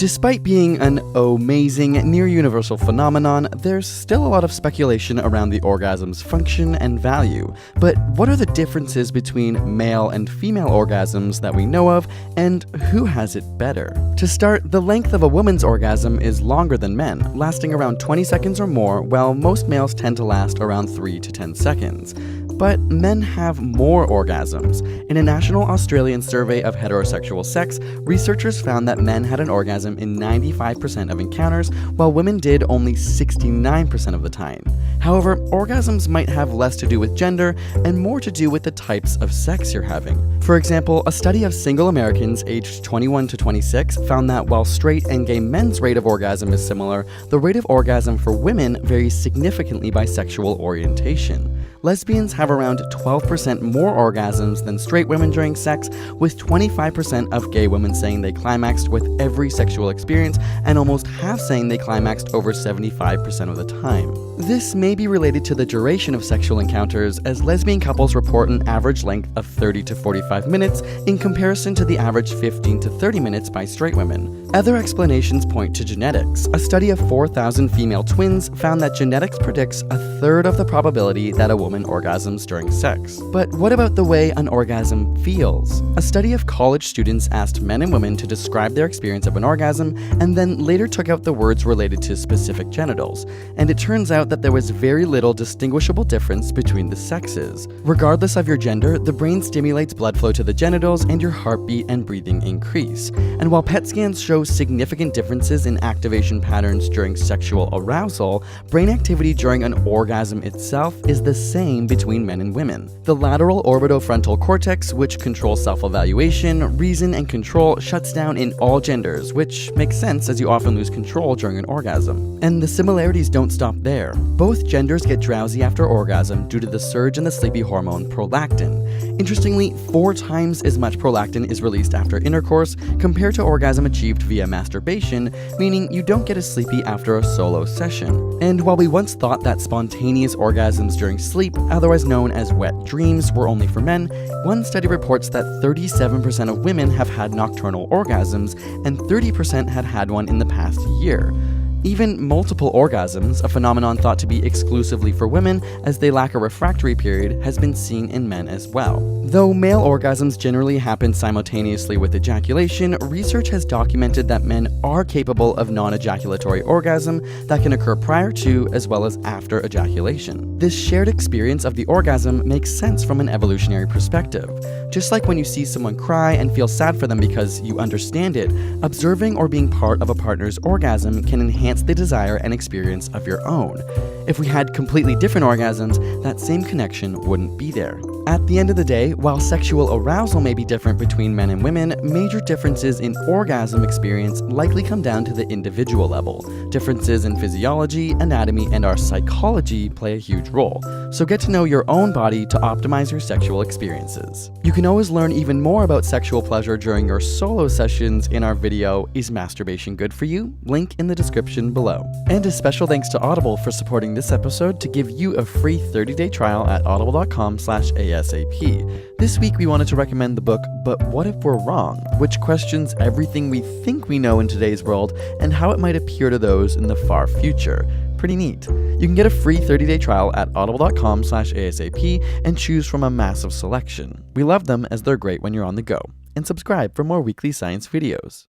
Despite being an amazing, near-universal phenomenon, there's still a lot of speculation around the orgasm's function and value. But what are the differences between male and female orgasms that we know of, and who has it better? To start, the length of a woman's orgasm is longer than men, lasting around 20 seconds or more, while most males tend to last around 3 to 10 seconds. But men have more orgasms. In a national Australian survey of heterosexual sex, researchers found that men had an orgasm in 95% of encounters, while women did only 69% of the time. However, orgasms might have less to do with gender and more to do with the types of sex you're having. For example, a study of single Americans aged 21 to 26 found that while straight and gay men's rate of orgasm is similar, the rate of orgasm for women varies significantly by sexual orientation. Lesbians have around 12% more orgasms than straight women during sex, with 25% of gay women saying they climaxed with every sexual experience, and almost half saying they climaxed over 75% of the time. This may be related to the duration of sexual encounters, as lesbian couples report an average length of 30 to 45 minutes in comparison to the average 15 to 30 minutes by straight women. Other explanations point to genetics. A study of 4,000 female twins found that genetics predicts a third of the probability that a woman orgasms during sex. But what about the way an orgasm feels? A study of college students asked men and women to describe their experience of an orgasm and then later took out the words related to specific genitals. And it turns out that there was very little distinguishable difference between the sexes. Regardless of your gender, the brain stimulates blood flow to the genitals and your heartbeat and breathing increase. And while PET scans show significant differences in activation patterns during sexual arousal, brain activity during an orgasm itself is the same between men and women. The lateral orbitofrontal cortex, which controls self-evaluation, reason, and control, shuts down in all genders, which makes sense as you often lose control during an orgasm. And the similarities don't stop there. Both genders get drowsy after orgasm due to the surge in the sleepy hormone prolactin. Interestingly, 4 times as much prolactin is released after intercourse compared to orgasm achieved via masturbation, meaning you don't get as sleepy after a solo session. And while we once thought that spontaneous orgasms during sleep, otherwise known as wet dreams, were only for men, one study reports that 37% of women have had nocturnal orgasms and 30% had had one in the past year. Even multiple orgasms, a phenomenon thought to be exclusively for women as they lack a refractory period, has been seen in men as well. Though male orgasms generally happen simultaneously with ejaculation, research has documented that men are capable of non-ejaculatory orgasm that can occur prior to as well as after ejaculation. This shared experience of the orgasm makes sense from an evolutionary perspective. Just like when you see someone cry and feel sad for them because you understand it, observing or being part of a partner's orgasm can enhance the desire and experience of your own. If we had completely different orgasms, that same connection wouldn't be there. At the end of the day, while sexual arousal may be different between men and women, major differences in orgasm experience likely come down to the individual level. Differences in physiology, anatomy, and our psychology play a huge role. So get to know your own body to optimize your sexual experiences. You can always learn even more about sexual pleasure during your solo sessions in our video, Is Masturbation Good For You? Link in the description below. And a special thanks to Audible for supporting this episode to give you a free 30-day trial at audible.com/ASAP. This week we wanted to recommend the book But What If We're Wrong?, which questions everything we think we know in today's world and how it might appear to those in the far future. Pretty neat. You can get a free 30-day trial at audible.com/ASAP and choose from a massive selection. We love them as they're great when you're on the go. And subscribe for more weekly science videos.